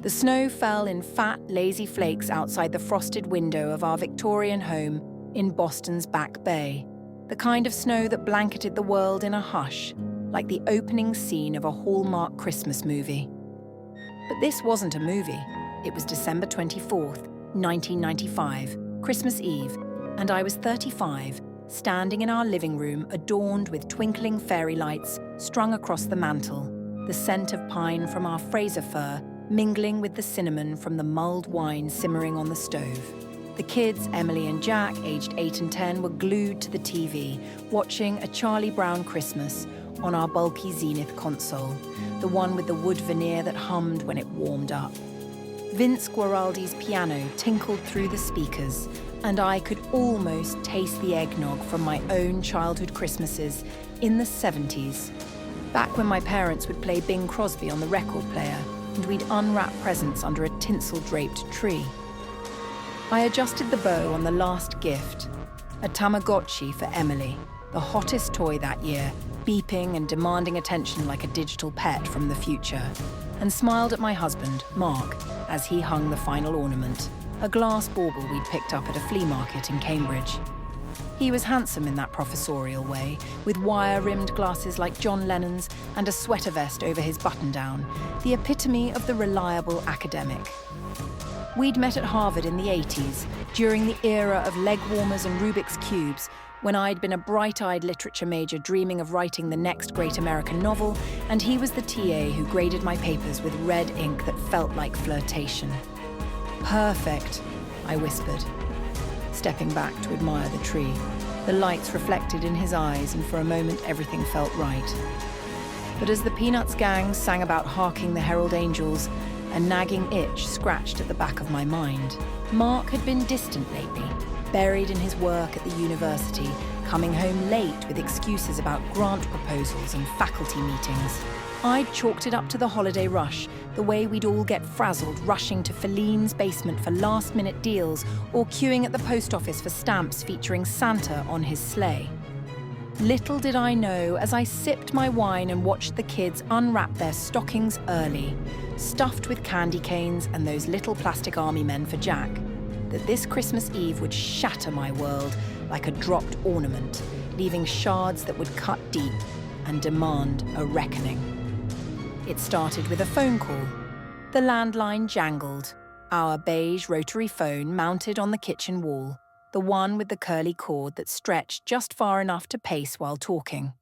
The snow fell in fat, lazy flakes outside the frosted window of our Victorian home in Boston's Back Bay, the kind of snow that blanketed the world in a hush, like the opening scene of a Hallmark Christmas movie. But this wasn't a movie. It was December 24th, 1995, Christmas Eve, and I was 35, standing in our living room adorned with twinkling fairy lights strung across the mantel, the scent of pine from our Fraser fir mingling with the cinnamon from the mulled wine simmering on the stove. The kids, Emily and Jack, aged 8 and 10, were glued to the TV, watching A Charlie Brown Christmas on our bulky Zenith console, the one with the wood veneer that hummed when it warmed up. Vince Guaraldi's piano tinkled through the speakers, and I could almost taste the eggnog from my own childhood Christmases in the 70s, back when my parents would play Bing Crosby on the record player, and we'd unwrap presents under a tinsel-draped tree. I adjusted the bow on the last gift, a Tamagotchi for Emily, the hottest toy that year, beeping and demanding attention like a digital pet from the future, and smiled at my husband, Mark, as he hung the final ornament, a glass bauble we'd picked up at a flea market in Cambridge. He was handsome in that professorial way, with wire-rimmed glasses like John Lennon's and a sweater vest over his button-down, the epitome of the reliable academic. We'd met at Harvard in the 80s, during the era of leg warmers and Rubik's Cubes, when I'd been a bright-eyed literature major dreaming of writing the next great American novel, and he was the TA who graded my papers with red ink that felt like flirtation. "Perfect," I whispered, stepping back to admire the tree. The lights reflected in his eyes, and for a moment everything felt right. But as the Peanuts gang sang about harking the herald angels, a nagging itch scratched at the back of my mind. Mark had been distant lately, buried in his work at the university, coming home late with excuses about grant proposals and faculty meetings. I'd chalked it up to the holiday rush, the way we'd all get frazzled rushing to Feline's basement for last-minute deals or queuing at the post office for stamps featuring Santa on his sleigh. Little did I know, as I sipped my wine and watched the kids unwrap their stockings early, stuffed with candy canes and those little plastic army men for Jack, that this Christmas Eve would shatter my world like a dropped ornament, leaving shards that would cut deep and demand a reckoning. It started with a phone call. The landline jangled, our beige rotary phone mounted on the kitchen wall, the one with the curly cord that stretched just far enough to pace while talking.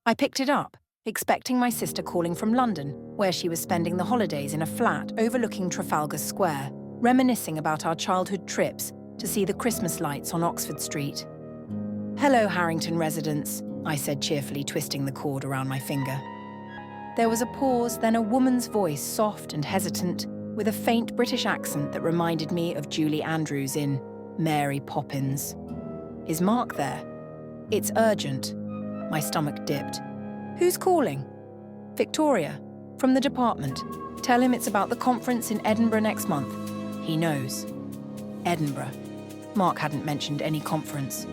I picked it up, expecting my sister calling from London, where she was spending the holidays in a flat overlooking Trafalgar Square, reminiscing about our childhood trips to see the Christmas lights on Oxford Street. "Hello, Harrington residents," I said cheerfully, twisting the cord around my finger. There was a pause, then a woman's voice, soft and hesitant, with a faint British accent that reminded me of Julie Andrews in Mary Poppins. "Is Mark there?" "It's urgent." My stomach dipped. "Who's calling?" "Victoria, from the department. Tell him it's about the conference in Edinburgh next month." "He knows." Edinburgh. Mark hadn't mentioned any conference.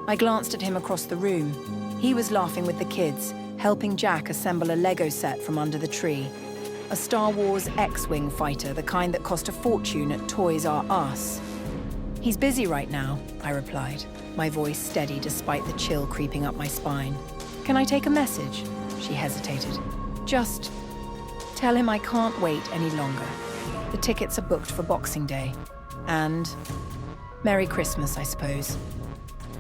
I glanced at him across the room. He was laughing with the kids, helping Jack assemble a Lego set from under the tree. A Star Wars X-Wing fighter, the kind that cost a fortune at Toys R Us. "He's busy right now," I replied, my voice steady despite the chill creeping up my spine. "Can I take a message?" She hesitated. "Just tell him I can't wait any longer. The tickets are booked for Boxing Day. And Merry Christmas, I suppose."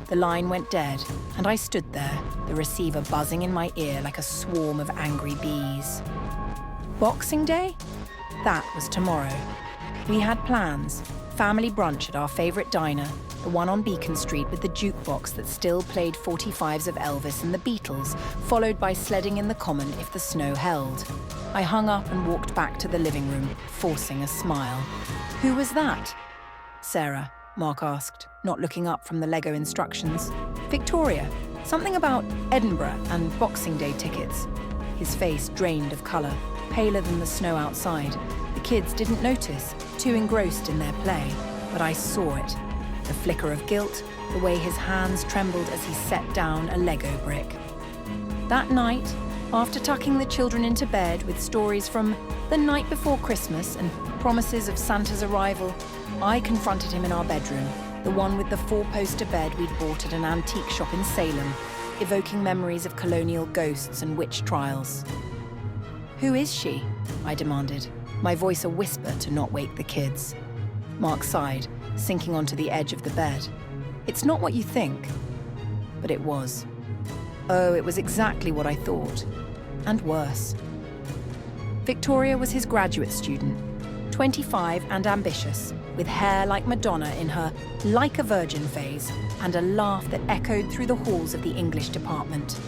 The line went dead, and I stood there, the receiver buzzing in my ear like a swarm of angry bees. Boxing Day? That was tomorrow. We had plans. Family brunch at our favourite diner, the one on Beacon Street with the jukebox that still played 45s of Elvis and the Beatles, followed by sledding in the common if the snow held. I hung up and walked back to the living room, forcing a smile. "Who was that?" "Sarah," Mark asked, not looking up from the Lego instructions. "Victoria, something about Edinburgh and Boxing Day tickets." His face drained of colour, paler than the snow outside. The kids didn't notice, too engrossed in their play, but I saw it. The flicker of guilt, the way his hands trembled as he set down a Lego brick. That night, After tucking the children into bed with stories from the night before Christmas and promises of Santa's arrival, I confronted him in our bedroom, the one with the four-poster bed we'd bought at an antique shop in Salem, evoking memories of colonial ghosts and witch trials. "Who is she?" I demanded, my voice a whisper to not wake the kids. Mark sighed, sinking onto the edge of the bed. "It's not what you think." But it was. Oh, it was exactly what I thought. And worse. Victoria was his graduate student, 25 and ambitious, with hair like Madonna in her like a virgin phase and a laugh that echoed through the halls of the English department.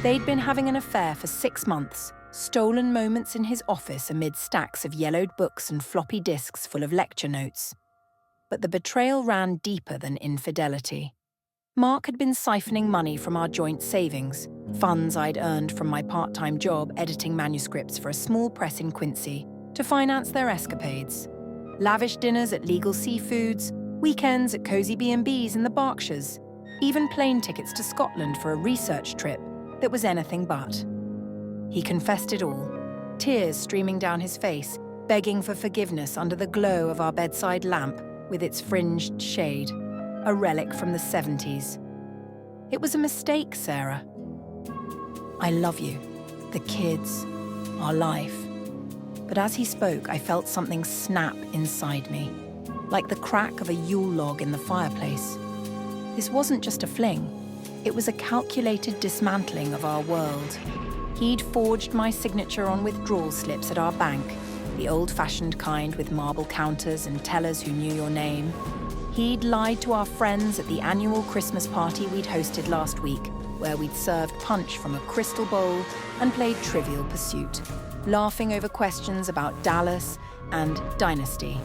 They'd been having an affair for 6 months, stolen moments in his office amid stacks of yellowed books and floppy disks full of lecture notes. But the betrayal ran deeper than infidelity. Mark had been siphoning money from our joint savings, funds I'd earned from my part-time job editing manuscripts for a small press in Quincy, to finance their escapades. Lavish dinners at legal seafoods, weekends at cozy B&Bs in the Berkshires, even plane tickets to Scotland for a research trip that was anything but. He confessed it all, tears streaming down his face, begging for forgiveness under the glow of our bedside lamp with its fringed shade, a relic from the 70s. "It was a mistake, Sarah. I love you, the kids, our life." But as he spoke, I felt something snap inside me, like the crack of a Yule log in the fireplace. This wasn't just a fling. It was a calculated dismantling of our world. He'd forged my signature on withdrawal slips at our bank, the old-fashioned kind with marble counters and tellers who knew your name. He'd lied to our friends at the annual Christmas party we'd hosted last week, where we'd served punch from a crystal bowl and played Trivial Pursuit, laughing over questions about Dallas and Dynasty.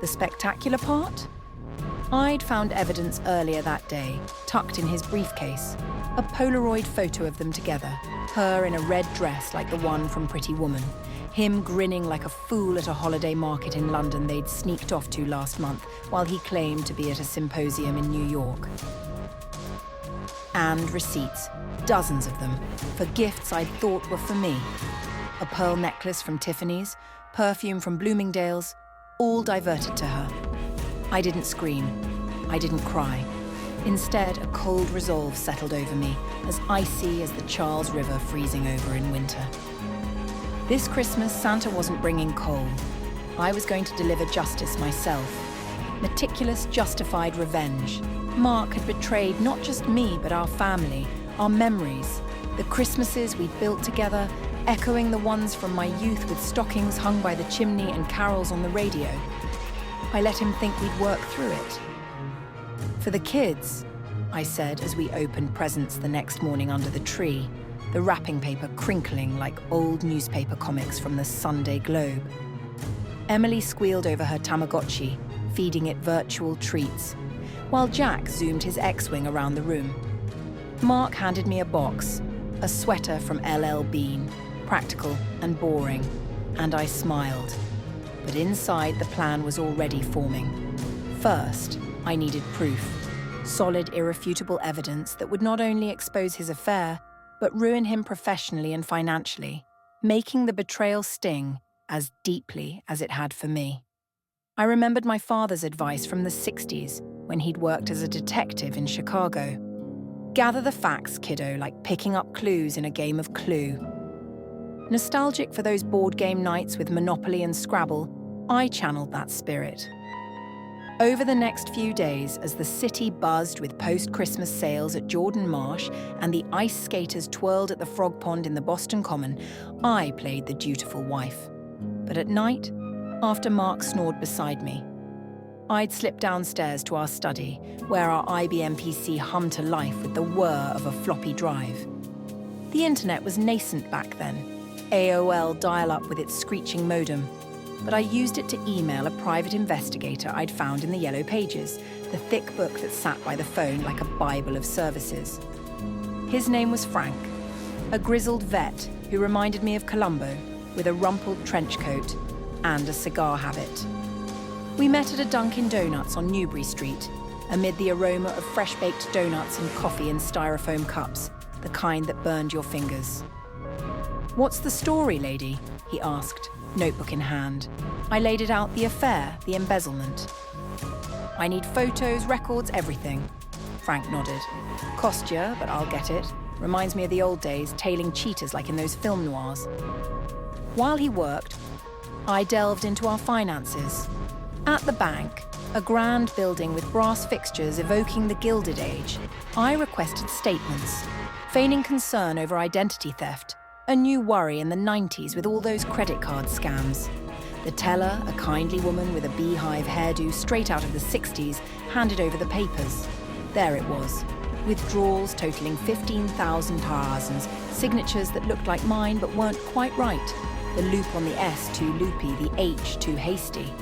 The spectacular part? I'd found evidence earlier that day, tucked in his briefcase, a Polaroid photo of them together, her in a red dress like the one from Pretty Woman, him grinning like a fool at a holiday market in London they'd sneaked off to last month while he claimed to be at a symposium in New York. And receipts, dozens of them, for gifts I'd thought were for me. A pearl necklace from Tiffany's, perfume from Bloomingdale's, all diverted to her. I didn't scream. I didn't cry. Instead, a cold resolve settled over me, as icy as the Charles River freezing over in winter. This Christmas, Santa wasn't bringing coal. I was going to deliver justice myself. Meticulous, justified revenge. Mark had betrayed not just me, but our family, our memories, the Christmases we'd built together, echoing the ones from my youth with stockings hung by the chimney and carols on the radio. I let him think we'd work through it. "For the kids," I said as we opened presents the next morning under the tree, the wrapping paper crinkling like old newspaper comics from the Sunday Globe. Emily squealed over her Tamagotchi, feeding it virtual treats, while Jack zoomed his X-Wing around the room. Mark handed me a box, a sweater from LL Bean, practical and boring, and I smiled. But inside, the plan was already forming. First, I needed proof. Solid, irrefutable evidence that would not only expose his affair, but ruin him professionally and financially, making the betrayal sting as deeply as it had for me. I remembered my father's advice from the 60s when he'd worked as a detective in Chicago. Gather the facts, kiddo, like picking up clues in a game of Clue. Nostalgic for those board game nights with Monopoly and Scrabble, I channeled that spirit. Over the next few days, as the city buzzed with post-Christmas sales at Jordan Marsh and the ice skaters twirled at the frog pond in the Boston Common, I played the dutiful wife. But at night, after Mark snored beside me, I'd slip downstairs to our study, where our IBM PC hummed to life with the whir of a floppy drive. The internet was nascent back then, AOL dial-up with its screeching modem, but I used it to email a private investigator I'd found in the Yellow Pages, the thick book that sat by the phone like a Bible of services. His name was Frank, a grizzled vet who reminded me of Columbo, with a rumpled trench coat and a cigar habit. We met at a Dunkin' Donuts on Newbury Street, amid the aroma of fresh-baked donuts and coffee in styrofoam cups, the kind that burned your fingers. "What's the story, lady?" he asked, notebook in hand. I laid it out, the affair, the embezzlement. "I need photos, records, everything." Frank nodded. "Cost you, but I'll get it. Reminds me of the old days, tailing cheaters like in those film noirs." While he worked, I delved into our finances. At the bank, a grand building with brass fixtures evoking the Gilded Age, I requested statements, feigning concern over identity theft, a new worry in the 90s with all those credit card scams. The teller, a kindly woman with a beehive hairdo straight out of the 60s, handed over the papers. There it was, withdrawals totaling 15,000 thousands, signatures that looked like mine but weren't quite right. The loop on the S too loopy, the H too hasty.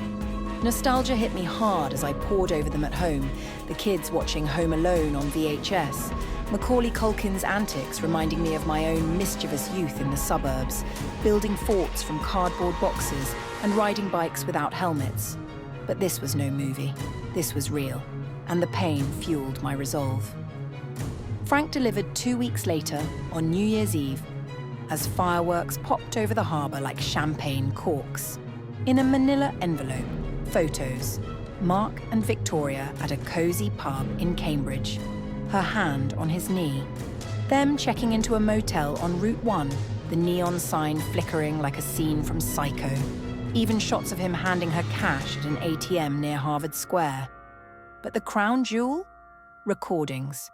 Nostalgia hit me hard as I pored over them at home, the kids watching Home Alone on VHS, Macaulay Culkin's antics reminding me of my own mischievous youth in the suburbs, building forts from cardboard boxes and riding bikes without helmets. But this was no movie. This was real, and the pain fueled my resolve. Frank delivered 2 weeks later, on New Year's Eve, as fireworks popped over the harbour like champagne corks. In a manila envelope, photos, Mark and Victoria at a cosy pub in Cambridge, her hand on his knee. Them checking into a motel on Route 1, the neon sign flickering like a scene from Psycho. Even shots of him handing her cash at an ATM near Harvard Square. But the crown jewel? Recordings.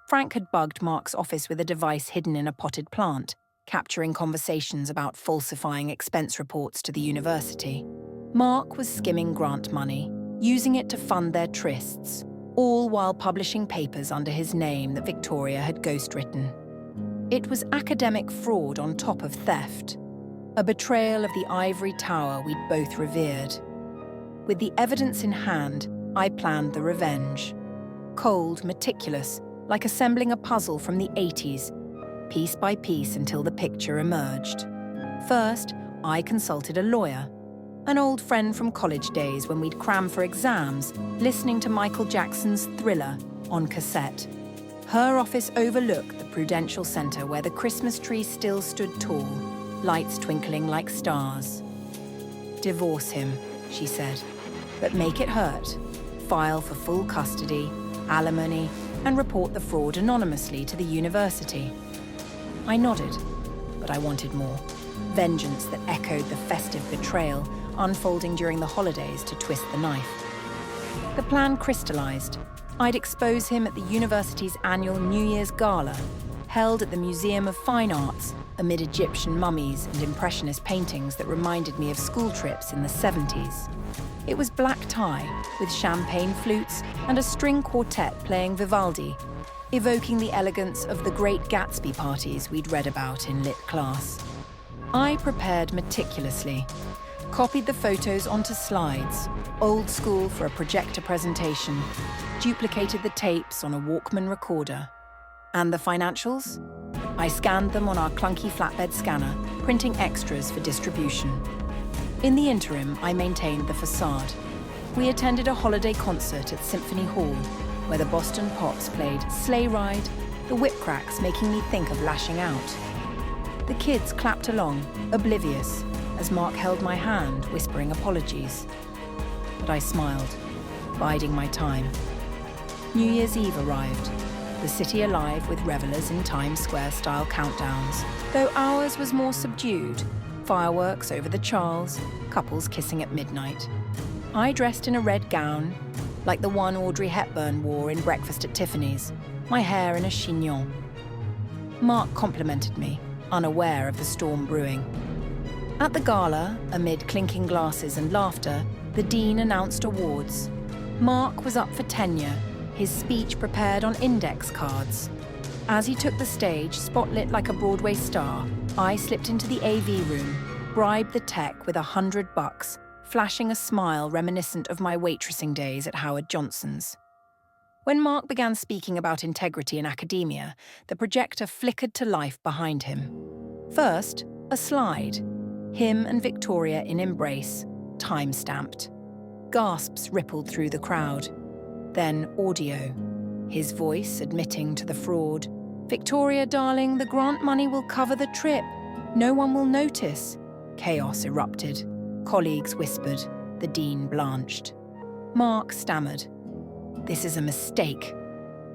Frank had bugged Mark's office with a device hidden in a potted plant, capturing conversations about falsifying expense reports to the university. Mark was skimming grant money, using it to fund their trysts, all while publishing papers under his name that Victoria had ghostwritten. It was academic fraud on top of theft, a betrayal of the ivory tower we'd both revered. With the evidence in hand, I planned the revenge. Cold, meticulous, like assembling a puzzle from the 80s, piece by piece until the picture emerged. First, I consulted a lawyer, an old friend from college days when we'd cram for exams, listening to Michael Jackson's Thriller on cassette. Her office overlooked the Prudential Center where the Christmas tree still stood tall, lights twinkling like stars. "Divorce him," she said, "but make it hurt. File for full custody, alimony, and report the fraud anonymously to the university." I nodded, but I wanted more. Vengeance that echoed the festive betrayal unfolding during the holidays to twist the knife. The plan crystallized. I'd expose him at the university's annual New Year's gala, held at the Museum of Fine Arts amid Egyptian mummies and impressionist paintings that reminded me of school trips in the 70s. It was black tie, with champagne flutes and a string quartet playing Vivaldi, evoking the elegance of the Great Gatsby parties we'd read about in lit class. I prepared meticulously, copied the photos onto slides, old school for a projector presentation, duplicated the tapes on a Walkman recorder. And the financials? I scanned them on our clunky flatbed scanner, printing extras for distribution. In the interim, I maintained the facade. We attended a holiday concert at Symphony Hall, where the Boston Pops played Sleigh Ride, the whip cracks making me think of lashing out. The kids clapped along, oblivious, as Mark held my hand, whispering apologies. But I smiled, biding my time. New Year's Eve arrived, the city alive with revelers in Times Square-style countdowns, though ours was more subdued, fireworks over the Charles, couples kissing at midnight. I dressed in a red gown, like the one Audrey Hepburn wore in Breakfast at Tiffany's, my hair in a chignon. Mark complimented me, unaware of the storm brewing. At the gala, amid clinking glasses and laughter, the dean announced awards. Mark was up for tenure, his speech prepared on index cards. As he took the stage, spotlit like a Broadway star, I slipped into the AV room, bribed the tech with $100, flashing a smile reminiscent of my waitressing days at Howard Johnson's. When Mark began speaking about integrity in academia, the projector flickered to life behind him. First, a slide. Him and Victoria in embrace, time-stamped. Gasps rippled through the crowd. Then audio. His voice admitting to the fraud. "Victoria, darling, the grant money will cover the trip. No one will notice." Chaos erupted. Colleagues whispered. The dean blanched. Mark stammered. "This is a mistake."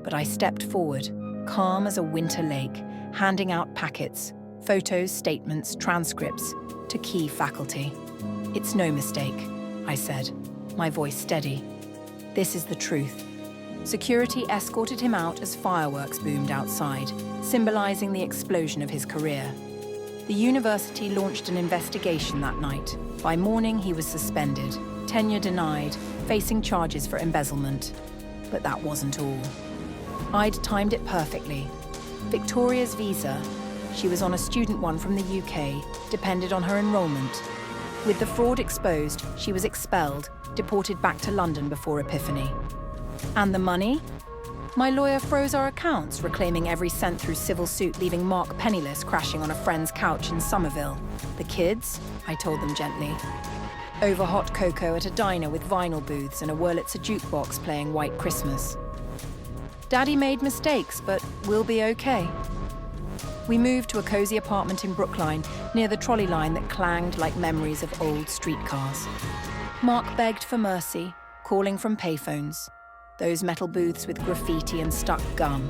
But I stepped forward, calm as a winter lake, handing out packets, photos, statements, transcripts, to key faculty. "It's no mistake," I said, my voice steady. "This is the truth." Security escorted him out as fireworks boomed outside, symbolizing the explosion of his career. The university launched an investigation that night. By morning, he was suspended, tenure denied, facing charges for embezzlement. But that wasn't all. I'd timed it perfectly. Victoria's visa, she was on a student one from the UK, depended on her enrollment. With the fraud exposed, she was expelled, deported back to London before Epiphany. And the money? My lawyer froze our accounts, reclaiming every cent through civil suit, leaving Mark penniless, crashing on a friend's couch in Somerville. The kids? I told them gently. Over hot cocoa at a diner with vinyl booths and a Wurlitzer jukebox playing White Christmas. Daddy made mistakes, but we'll be okay. We moved to a cozy apartment in Brookline, near the trolley line that clanged like memories of old streetcars. Mark begged for mercy, calling from payphones, those metal booths with graffiti and stuck gum.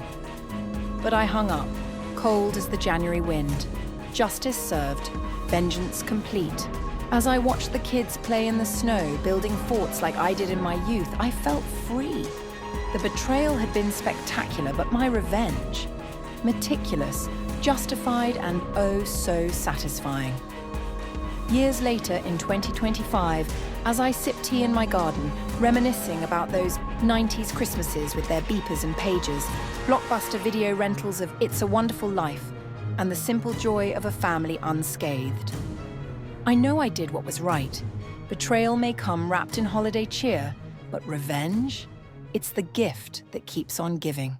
But I hung up, cold as the January wind. Justice served, vengeance complete. As I watched the kids play in the snow, building forts like I did in my youth, I felt free. The betrayal had been spectacular, but my revenge, meticulous, justified, and oh so satisfying. Years later, in 2025, as I sip tea in my garden, reminiscing about those 90s Christmases with their beepers and pagers, blockbuster video rentals of It's a Wonderful Life, and the simple joy of a family unscathed. I know I did what was right. Betrayal may come wrapped in holiday cheer, but revenge? It's the gift that keeps on giving.